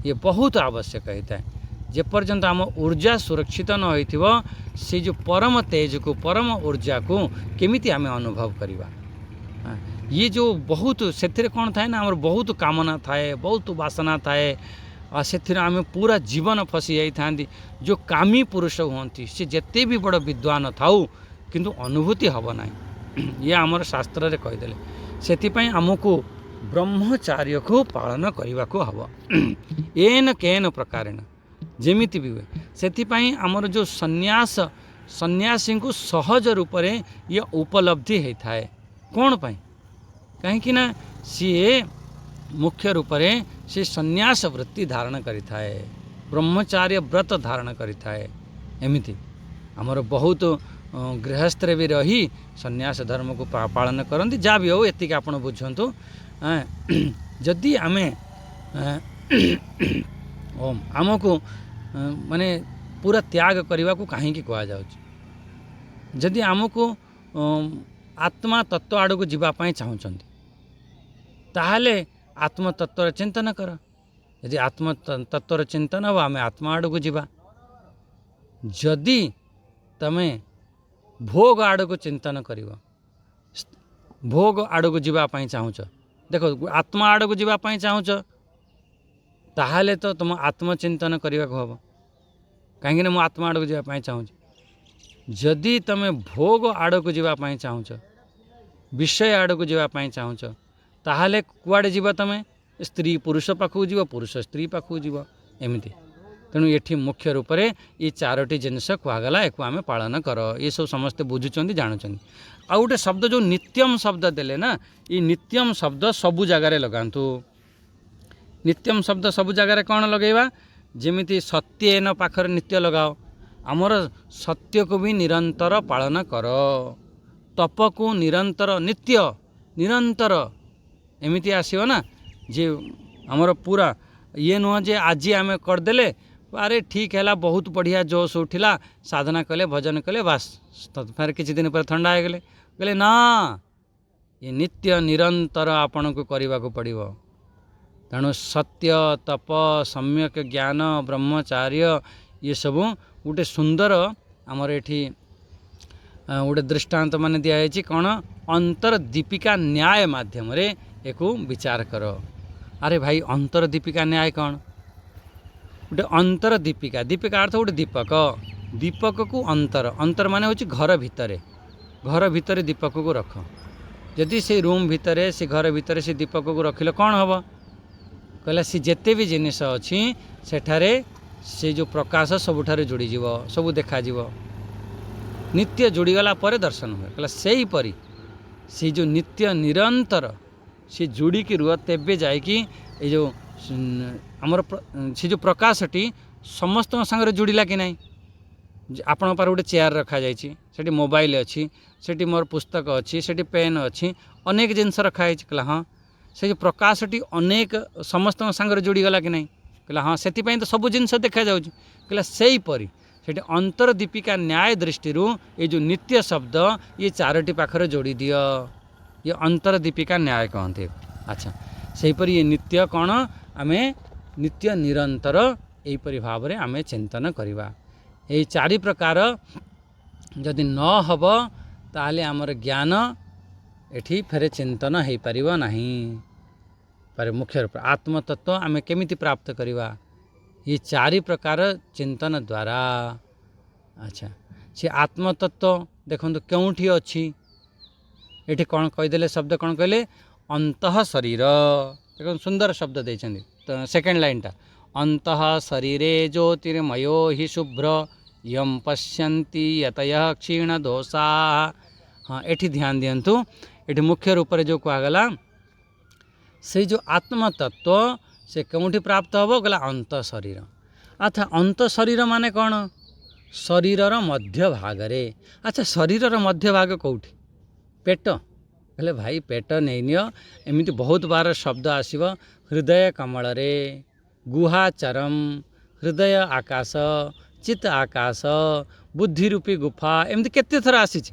ये बहुत आवश्यक होता है। जेपर्यंत आम ऊर्जा सुरक्षित न होइथिबो से जो परम तेज को परम ऊर्जा को केमिति आमे अनुभव करिवा। ये जो बहुत से कौन थाए ना आमर बहुत कामना थाए बहुत वासना थाए और से आम पूरा जीवन फसी जाई थांती। जो कामी पुरुष हुंती से जेते भी बड़ विद्वान थाउ किंतु अनुभूति हब ना ये आमर शास्त्र रे कहीदेले। सेतिपई आमको ब्रह्मचार्य को पालन करने को हब एन केन प्रकारेण जेमिति भी हुए। सेतिपई आमर जो सन्यास सन्यासी को सहज रूप से ये उपलब्धि होता है। कौन पाई कहीं ना सीए मुख्य रूप से सी सन्यास वृत्ति धारण करिता है ब्रह्मचार्य व्रत धारण करिता है। एमिति आमर बहुत गृहस्थ भी रही सन्यास धर्म को पालन करती जहाँ भी हो एतिक आपण बुझंतु। जदि आमे ओम आमको माने पूरा त्याग करने को कहीं कह जदि आमको आत्मा तत्व आड़ को जीवाई चाहूँगी ताहले आत्म तत्वर चिंतन कर। यदि आत्म तत्वर चिंतन हो आम आत्मा आड़ को जीवा। जदि तमे भोग आड़ को चिंतन कर भोग आड़ को जीवाई चाहूँच देखो आत्मा आड़ को जीवाई चाहूँच ताहले तो तुम आत्मचिंतन करने को हम कहीं मुझे आत्मा आड़ को जीवाई चाहूँ। जदि तमे भोग आड़ को जीवाई चाहूँच विषय आड़ को जीवाई चाहूँच ताहले कुआड़े जीव तमे स्त्री पुरुष पाखु जीव पुरुष स्त्री पाखु जीव एमती। तेणु ये मुख्य रूप से ये चारोटी जिनस कहगला एक आम पालन कर ये सब समस्ते बुझुंट जानुं। आ गोटे शब्द जो नित्यम शब्द देले ना ये नित्यम शब्द सबु जगार लगातु। नित्यम शब्द सबु जगार कौन लगेगा जेमिति सत्यन पाखर नित्य लगाओ आमर सत्य को भी निरंतर पालन कर तप को निरंतर नित्य निरंतर एमिति आसीव ना जे आमर पूरा ये नुह जे आज आम करदेले अरे ठीक है बहुत बढ़िया जोश उठिला साधना कले भजन कले बास फिर किसी दिन पर ठंडा हो गले कहले ना ये नित्य निरंतर आपण को करने को पड़ो। तेणु सत्य तप सम्यक ज्ञान ब्रह्मचार्य ये सब गोटे सुंदर आमर ये गोटे दृष्टांत मान दिखाई कौन अंतरदीपिका न्याय माध्यम रे एक विचार कर। अरे भाई अंतरदीपिका न्याय कौन गोटे अंतरदीपिका दीपिका अर्थ गोटे दीपक दीपक को अंतर अंतर माने होची घर भितर दीपक को रख। जदि से रूम भितर से घर भितर से दीपक को रखिले कौन हम कहला सी जेते भी जिनिस अच्छी सेठारे से जो प्रकाश सबुठारे जोड़ीज सबू देखा नित्य जोड़ीगला पर दर्शन हुए। कहला से परी से जो नित्य निरंतर से जोड़िकी रुह तेबे जाइकी ये जो आमर से जो प्रकाशटी समस्त सागर जोड़िला कि नहीं। आपण पार गोटे चेयर रखा जाइए मोबाइल अच्छी सेठी मोर पुस्तक अच्छी सेठी पेन अच्छी अनेक जिनस रखाई कहला हाँ से जो प्रकाशटी अनेक समस्त सागर जोड़ीगला कि नहीं कहला हाँ से तो सब जिनस देखा जाऊँ कहला से परी सेठी अंतरदीपिका न्याय दृष्टि ये जो नित्य शब्द ये चारोटी पाखर जोड़ी दिय ये अंतरदीपिका न्याय कहते। अच्छा सेहीपरि ये नित्य कौन आमे नित्य निरंतर यहीपरि भाव में आमे चिंतन करवा। ये चारि प्रकार जदि न हब ताले आमर ज्ञान एठी फेरे चिंतन हो पारिबो नहीं। पर मुख्य रूप आत्मतत्व आमे केमिति प्राप्त करवा ये चारि प्रकार चिंतन द्वारा। अच्छा से आत्मतत्व देखो क्योंठी अच्छी ये कौन कहीदेले शब्द कौन कहले अंतः शरीर देखो सुंदर शब्द देते तो सेकेंड लाइन टा अंतः शरीरे ज्योतिर्मयो हि शुभ्र यम पश्यन्ति यतयः क्षीण दोषा। हाँ एठी ध्यान दियंतु एठी मुख्य रूप से जो कहगला से जो आत्मतत्व से कौटी प्राप्त हो गला अंत शरीर। अच्छा अंत शरीर माने कौन शरीरर मध्य भाग रे। अच्छा शरीरर मध्य भाग कौटी पेट कहले भाई पेट नहीं नियो एमती बहुत बार शब्द आसीब हृदय कमल रे गुहाचरम हृदय आकाश चित आकाश बुद्धि रूपी गुफा एमती केते थर आसीछि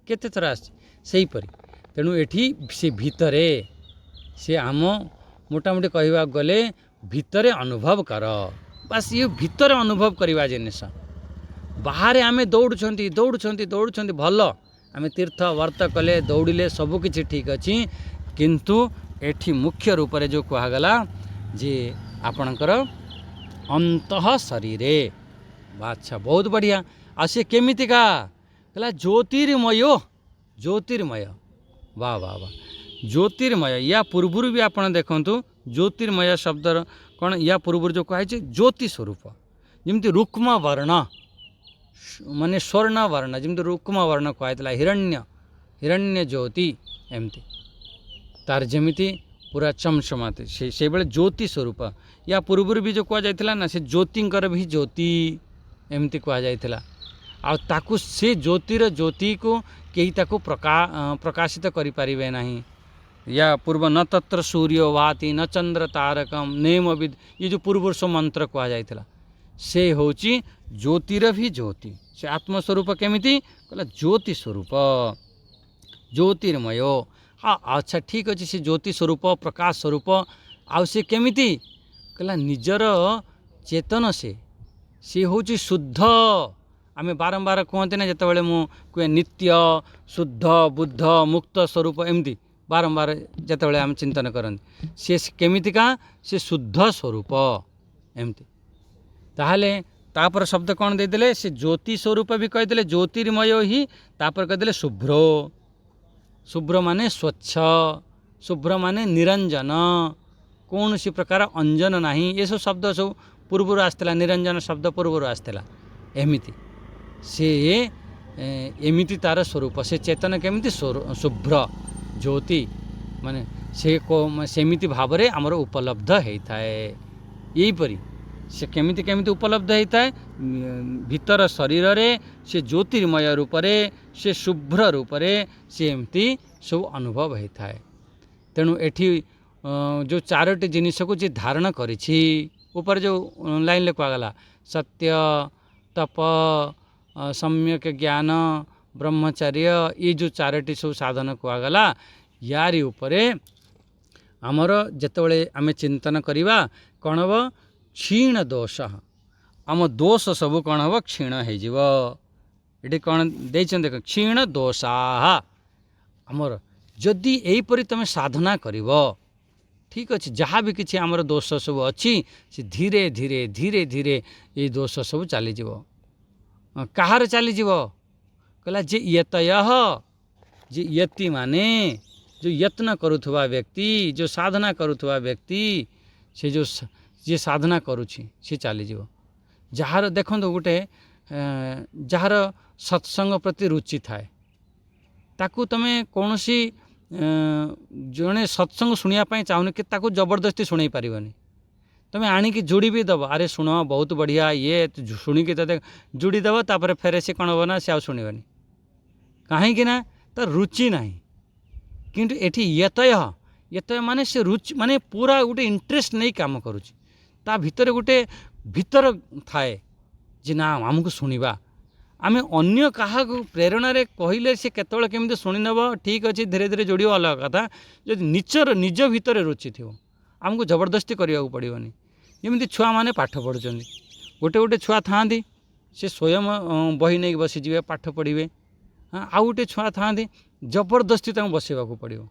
केते थर आसी सेहीपरि। तेणु एठी से भितरे से आम मोटामोटी कहवाक गले भितरे अनुभव कर बास ये भितरे अनुभव करवा जिनिस। बाहर आम दौड़ुंट दौड़ुंट दौड़ुंट भल आम तीर्थ वर्त कले दौड़िले सबकिछि ठीक अच्छी किंतु एठी मुख्य रूप से जो कहगला जे आपणकर अंतः शरीरे। अच्छा बहुत बढ़िया। आ से केमितिका कहला ज्योतिर्मय ज्योतिर्मय वाह वाह वाह ज्योतिर्मय। या पूर्वर भी आप देखु ज्योतिर्मय शब्द कौन या पूर्व जो कहे ज्योति स्वरूप जमी रुक्म वर्ण माने स्वर्ण वर्ण जमी रुक्म वर्ण कहला हिरण्य हिरण्य ज्योति एमती तार जमीती पूरा चमचमाते से बेले ज्योति स्वरूप। या पूर्वर भी जो कह जाता ना से ज्योतिंकर भी ज्योति एमती कह जाता आ ताकू से ज्योतिर ज्योति को कहीं ताकू प्रकाशित करें नहीं। या पूर्व न तत्र सूर्यो भाति न चंद्र तारकम नेम विद ये जो पूर्व सो मंत्र कह जाता से हूँ ज्योतिर भी ज्योति से आत्मस्वरूप केमिति कहला ज्योति स्वरूप ज्योतिर्मय। हाँ अच्छा ठीक अच्छे से ज्योति स्वरूप प्रकाश स्वरूप आउ से केमिति कहला निजर चेतन से हूँ शुद्ध। आमे बारंबार कहते ना जिते मु कहे नित्य शुद्ध बुद्ध मुक्त स्वरूप एमती बारंबार जिते आम चिंतन करते सी केमितिका से शुद्ध स्वरूप एमती। ताहले तापर शब्द कौन देदेले से ज्योति स्वरूप भी कहीदेले ज्योतिर्मय ही तापर कहीदेले शुभ्रो। शुभ्र माने स्वच्छ शुभ्र माने निरंजन कौन सी प्रकार अंजन नहीं ये सब शब्द सब पूर्वर आसला निरंजन शब्द पूर्वर आसला एमिति से एमिति तार स्वरूप से चेतन केमिति शुभ्र ज्योति माने से सेमिति भाव रे आमर उपलब्ध होता है। यहीपरि से केमिति केमिति उपलब्ध होता है भीतर शरीर रे से ज्योतिर्मय रूप रे से शुभ्र रूप रे से एमती सब अनुभव होता है। तेणु एठी जो चारोटी जिनिस को जे धारण करिछि ऊपर जो लाइन ले कहगला सत्य तप सम्यक ज्ञान ब्रह्मचर्य ये जो चारोटी सब साधन कहगला यारी उपरे आमर जेतबेले आमे चिंतन करिवा कौन हम क्षीण दोष आम दोष सब कौन हम क्षीण हो ये कौन देख क्षीण दोषा आमर जदि यहीपरि तुम साधना करिव ठीक अच्छे जहाँ भी किसी आमर दोष सब अच्छी से धीरे धीरे धीरे धीरे ये दोष सब चलीज कहार चलीज कहला जे यतय जे यति माने जो यत्न करुवा व्यक्ति जो साधना करुवा व्यक्ति से जो जे साधना करुछि से चलीज जार देखो गोटे जार सत्संग प्रति रुचि थाए ताकू तमें कौन सी जड़े सत्संग शुणापी चाहूनी कि ताकू जबरदस्ती शुणी पारनि तुम्हें आणिकी जोड़ी भी दब अरे शुण बहुत बढ़िया ये शुणिकी ते जोड़ी दब तापर फेरे से कौन हम ना से शुणवनी कहीं तार रुचि ना किंतु एठी यतय यतय माने से रुचि माने पूरा गोटे इंटरेस्ट नहीं काम करुच्ची ता भितर गोटे भितर थाए जे ना आमको शुणा आमे अन्य क्या प्रेरणा रे कहले से केतବେଳେ केमिति शुणी नब ठीक अच्छे धीरे धीरे जोड़ अलग कथा जो निज भितर रुचि थी आमको जबरदस्ती करने को पड़ोनी। जमी छुआ मैंने पाठ पढ़ुं गोटे गोटे छुआ था से स्वयं बही नहीं बसीजे पाठ पढ़े हाँ आउ गोटे छुआ था जबरदस्ती बसवा पड़ो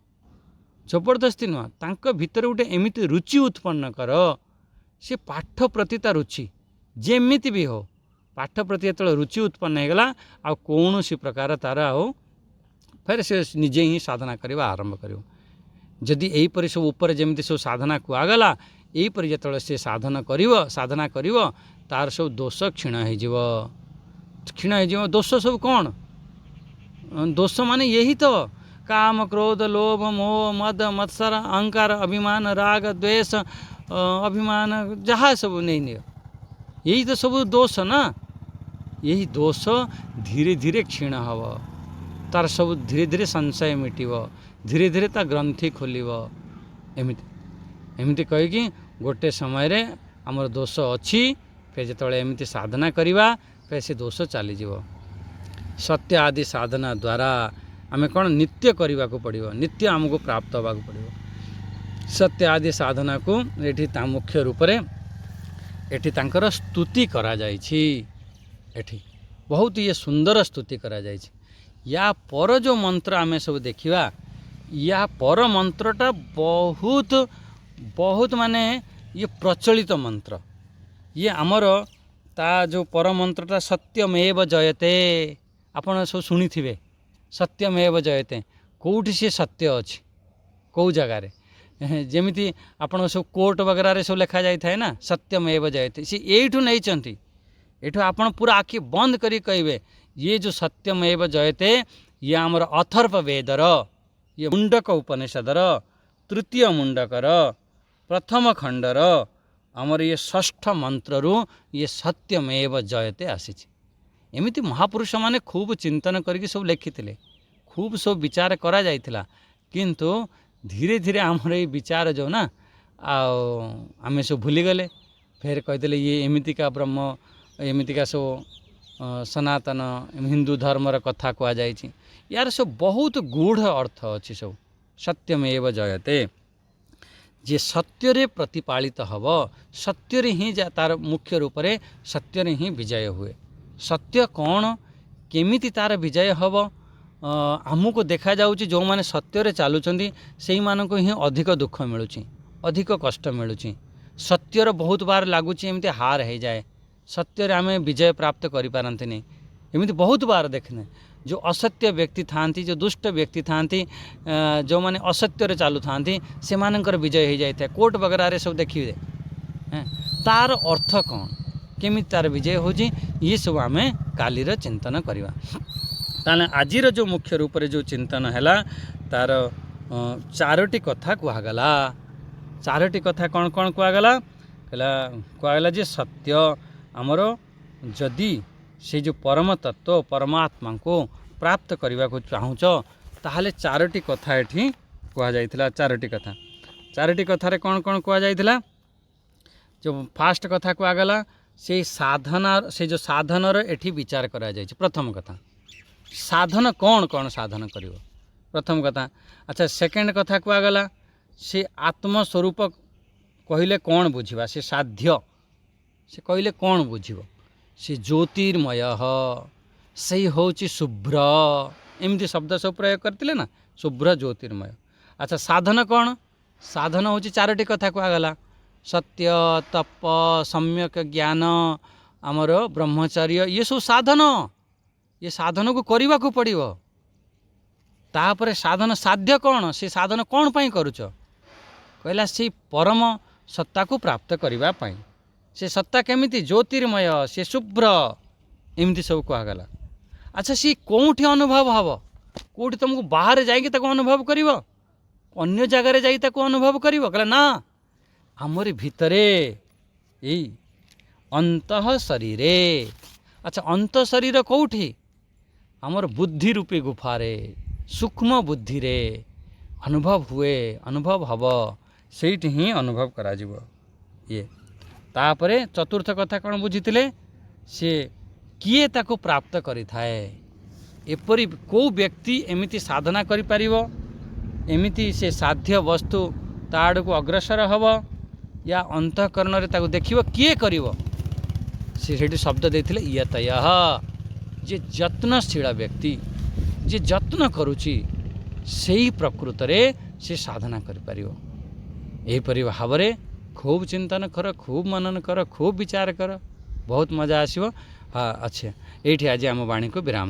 जबरदस्ती नुह तांक भितर गोटे एमती रुचि उत्पन्न कर से पाठ प्रति ता रुचि जेमिति भी हो पाठ प्रति जो रुचि उत्पन्न होगला आ कौन सी प्रकार तार आओ फिर से निजे ही साधना करवा आरंभ कर जदि यहीपरि सब उपर जमी सब साधना कहगला यहीपरि जो से साधना कर तार सब दोष क्षीण हो दोष सब कौन दोष माने यही तो काम क्रोध लोभ मोह मद मत्सर अहंकार अभिमान राग द्वेष अभिमान जहाँ सब नहीं यही तो सब दोष ना यही दोष धीरे धीरे क्षीण हव तार सब धीरे धीरे संशय मिटिव धीरे धीरे ता ग्रंथि खोलिव एमती एमती कहीकि गोटे समय रे आमर दोष अच्छी फिर जो एमती साधना करवा ଫେର୍ ସେ ଦୋଷ ଚାଲିଯିବ। ସତ୍ୟ ଆଦି ସାଧନା ଦ୍ୱାରା ଆମେ କ'ଣ ନିତ୍ୟ କରିବାକୁ ପଡ଼ିବ, ନିତ୍ୟ ଆମକୁ ପ୍ରାପ୍ତ ହେବାକୁ ପଡ଼ିବ। ସତ୍ୟ ଆଦି ସାଧନାକୁ ଏଠି ତା ମୁଖ୍ୟ ରୂପରେ ଏଠି ତାଙ୍କର ସ୍ତୁତି କରାଯାଇଛି। ଏଠି ବହୁତ ଇଏ ସୁନ୍ଦର ସ୍ତୁତି କରାଯାଇଛି। ୟା ପର ଯେଉଁ ମନ୍ତ୍ର ଆମେ ସବୁ ଦେଖିବା, ୟା ପର ମନ୍ତ୍ରଟା ବହୁତ ମାନେ ଇଏ ପ୍ରଚଳିତ ମନ୍ତ୍ର। ଇଏ ଆମର ତା ଯେଉଁ ପର ମନ୍ତ୍ରଟା ସତ୍ୟମେବ ଜୟତେ, ଆପଣ ସବୁ ଶୁଣିଥିବେ ସତ୍ୟମେବ ଜୟତେ। କେଉଁଠି ସିଏ ସତ୍ୟ ଅଛି, କେଉଁ ଜାଗାରେ? ଯେମିତି ଆପଣଙ୍କ ସବୁ କୋର୍ଟ ବଗେରାରେ ସବୁ ଲେଖାଯାଇଥାଏ ନା ସତ୍ୟମେବ ଜୟତେ, ସିଏ ଏଇଠୁ ନେଇଛନ୍ତି। ଏଠୁ ଆପଣ ପୁରା ଆଖି ବନ୍ଦ କରି କହିବେ ଇଏ ଯେଉଁ ସତ୍ୟମେବ ଜୟତେ, ଇଏ ଆମର ଅଥର୍ବ ବେଦର, ଇଏ ମୁଣ୍ଡକ ଉପନିଷଦର ତୃତୀୟ ମୁଣ୍ଡକର ପ୍ରଥମ ଖଣ୍ଡର ଆମର ଇଏ ଷଷ୍ଠ ମନ୍ତ୍ରରୁ ଇଏ ସତ୍ୟମେବ ଜୟତେ ଆସିଛି। ଏମିତି ମହାପୁରୁଷମାନେ ଖୁବ୍ ଚିନ୍ତନ କରିକି ସବୁ ଲେଖିଥିଲେ, ଖୁବ୍ ସବୁ ବିଚାର କରାଯାଇଥିଲା। କିନ୍ତୁ ଧୀରେ ଧୀରେ ଆମର ଏଇ ବିଚାର ଯେଉଁ ନା, ଆଉ ଆମେ ସବୁ ଭୁଲିଗଲେ। ଫେର କହିଦେଲେ ଇଏ ଏମିତିକା ବ୍ରହ୍ମ, ଏମିତିକା ସବୁ ସନାତନ ହିନ୍ଦୁ ଧର୍ମର କଥା କୁହାଯାଇଛି। ୟାର ସବୁ ବହୁତ ଗୂଢ଼ ଅର୍ଥ ଅଛି ସବୁ। ସତ୍ୟମେବ ଜୟତେ, ଯିଏ ସତ୍ୟରେ ପ୍ରତିପାଳିତ ହେବ, ସତ୍ୟରେ ହିଁ ତାର ମୁଖ୍ୟ ରୂପରେ ସତ୍ୟରେ ହିଁ ବିଜୟ ହୁଏ। ସତ୍ୟ କ'ଣ, କେମିତି ତାର ବିଜୟ ହେବ? ଆମକୁ ଦେଖାଯାଉଛି ଯେଉଁମାନେ ସତ୍ୟରେ ଚାଲୁଛନ୍ତି ସେଇମାନଙ୍କୁ ହିଁ ଅଧିକ ଦୁଃଖ ମିଳୁଛି, ଅଧିକ କଷ୍ଟ ମିଳୁଛି। ସତ୍ୟର ବହୁତ ବାର ଲାଗୁଛି ଏମିତି ହାର ହେଇଯାଏ, ସତ୍ୟରେ ଆମେ ବିଜୟ ପ୍ରାପ୍ତ କରିପାରନ୍ତିନି। ଏମିତି ବହୁତ ବାର ଦେଖିନେ ଯେଉଁ ଅସତ୍ୟ ବ୍ୟକ୍ତି ଥାଆନ୍ତି, ଯେଉଁ ଦୁଷ୍ଟ ବ୍ୟକ୍ତି ଥାଆନ୍ତି, ଯେଉଁମାନେ ଅସତ୍ୟରେ ଚାଲୁଥାନ୍ତି ସେମାନଙ୍କର ବିଜୟ ହେଇଯାଇଥାଏ। କୋର୍ଟ ବଗେରାରେ ସବୁ ଦେଖିବେ। ତାର ଅର୍ଥ କ'ଣ, କେମିତି ତାର ବିଜୟ ହେଉଛି, ଇଏ ସବୁ ଆମେ କାଲିର ଚିନ୍ତନ କରିବା। ତାହେଲେ ଆଜିର ଯେଉଁ ମୁଖ୍ୟ ରୂପରେ ଯେଉଁ ଚିନ୍ତନ ହେଲା, ତାର ଚାରୋଟି କଥା କୁହାଗଲା। ଚାରୋଟି କଥା କ'ଣ କ'ଣ କୁହାଗଲା? କୁହାଗଲା ଯେ ସତ୍ୟ ଆମର, ଯଦି ସେ ଯେଉଁ ପରମ ତତ୍ତ୍ୱ ପରମାତ୍ମାଙ୍କୁ ପ୍ରାପ୍ତ କରିବାକୁ ଚାହୁଁଛ, ତାହେଲେ ଚାରୋଟି କଥା ଏଠି କୁହାଯାଇଥିଲା। ଚାରୋଟି କଥାରେ କ'ଣ କ'ଣ କୁହାଯାଇଥିଲା? ଯେଉଁ ଫାଷ୍ଟ କଥା କୁହାଗଲା ସେଇ ଯେଉଁ ସାଧନର ଏଠି ବିଚାର କରାଯାଇଛି। ପ୍ରଥମ କଥା, ସାଧନ କ'ଣ କ'ଣ ସାଧନ କରିବ, ପ୍ରଥମ କଥା। ଆଚ୍ଛା, ସେକେଣ୍ଡ କଥା କୁହାଗଲା ସେ ଆତ୍ମସ୍ୱରୂପ କହିଲେ କ'ଣ ବୁଝିବା, ସେ ସାଧ୍ୟ ସେ କହିଲେ କ'ଣ ବୁଝିବ? ସେ ଜ୍ୟୋତିର୍ମୟ, ସେଇ ହେଉଛି ଶୁଭ୍ର, ଏମିତି ଶବ୍ଦ ସବୁ ପ୍ରୟୋଗ କରିଥିଲେ ନା, ଶୁଭ୍ର ଜ୍ୟୋତିର୍ମୟ। ଆଚ୍ଛା, ସାଧନ କ'ଣ? ସାଧନ ହେଉଛି ଚାରୋଟି କଥା କୁହାଗଲା। ସତ୍ୟ, ତପ, ସମ୍ୟକ ଜ୍ଞାନ, ଆମର ବ୍ରହ୍ମଚର୍ଯ୍ୟ, ଇଏ ସବୁ ସାଧନ। ଏ ସାଧନକୁ କରିବାକୁ ପଡ଼ିବ। ତାପରେ ସାଧନ ସାଧ୍ୟ କ'ଣ? ସେ ସାଧନ କ'ଣ ପାଇଁ କରୁଛ? କହିଲା ସେଇ ପରମ ସତ୍ତାକୁ ପ୍ରାପ୍ତ କରିବା ପାଇଁ। ସେ ସତ୍ତା କେମିତି? ଜ୍ୟୋତିର୍ମୟ, ସେ ଶୁଭ୍ର, ଏମିତି ସବୁ କୁହାଗଲା। ଆଚ୍ଛା, ସିଏ କେଉଁଠି ଅନୁଭବ ହେବ? କେଉଁଠି ତୁମକୁ ବାହାରେ ଯାଇକି ତାକୁ ଅନୁଭବ କରିବ? ଅନ୍ୟ ଜାଗାରେ ଯାଇ ତାକୁ ଅନୁଭବ କରିବ? କହିଲା ନା, ଆମରି ଭିତରେ, ଏଇ ଅନ୍ତଃ ଶରୀରେ। ଆଚ୍ଛା, ଅନ୍ତଃ ଶରୀର କେଉଁଠି? ଆମର ବୁଦ୍ଧି ରୂପୀ ଗୁଫାରେ, ସୂକ୍ଷ୍ମ ବୁଦ୍ଧିରେ ଅନୁଭବ ହୁଏ, ଅନୁଭବ ହେବ, ସେଇଠି ହିଁ ଅନୁଭବ କରାଯିବ ଇଏ। ତାପରେ ଚତୁର୍ଥ କଥା କ'ଣ ବୁଝିଥିଲେ? ସିଏ କିଏ ତାକୁ ପ୍ରାପ୍ତ କରିଥାଏ? ଏପରି କେଉଁ ବ୍ୟକ୍ତି ଏମିତି ସାଧନା କରିପାରିବ, ଏମିତି ସେ ସାଧ୍ୟ ବସ୍ତୁ ତା ଆଡ଼କୁ ଅଗ୍ରସର ହେବ, ୟା ଅନ୍ତଃକରଣରେ ତାକୁ ଦେଖିବ, କିଏ କରିବ? ସେ ସେଠି ଶବ୍ଦ ଦେଇଥିଲେ ୟତୟଃ, ଯିଏ ଯତ୍ନଶୀଳ ବ୍ୟକ୍ତି, ଯିଏ ଯତ୍ନ କରୁଛି, ସେଇ ପ୍ରକୃତରେ ସେ ସାଧନା କରିପାରିବ। ଏହିପରି ଭାବରେ ଖୁବ୍ ଚିନ୍ତନ କର, ଖୁବ୍ ମନନ କର, ଖୁବ୍ ବିଚାର କର, ବହୁତ ମଜା ଆସିବ। ହଁ, ଆଚ୍ଛା, ଏଇଠି ଆଜି ଆମ ବାଣୀକୁ ବିରାମ।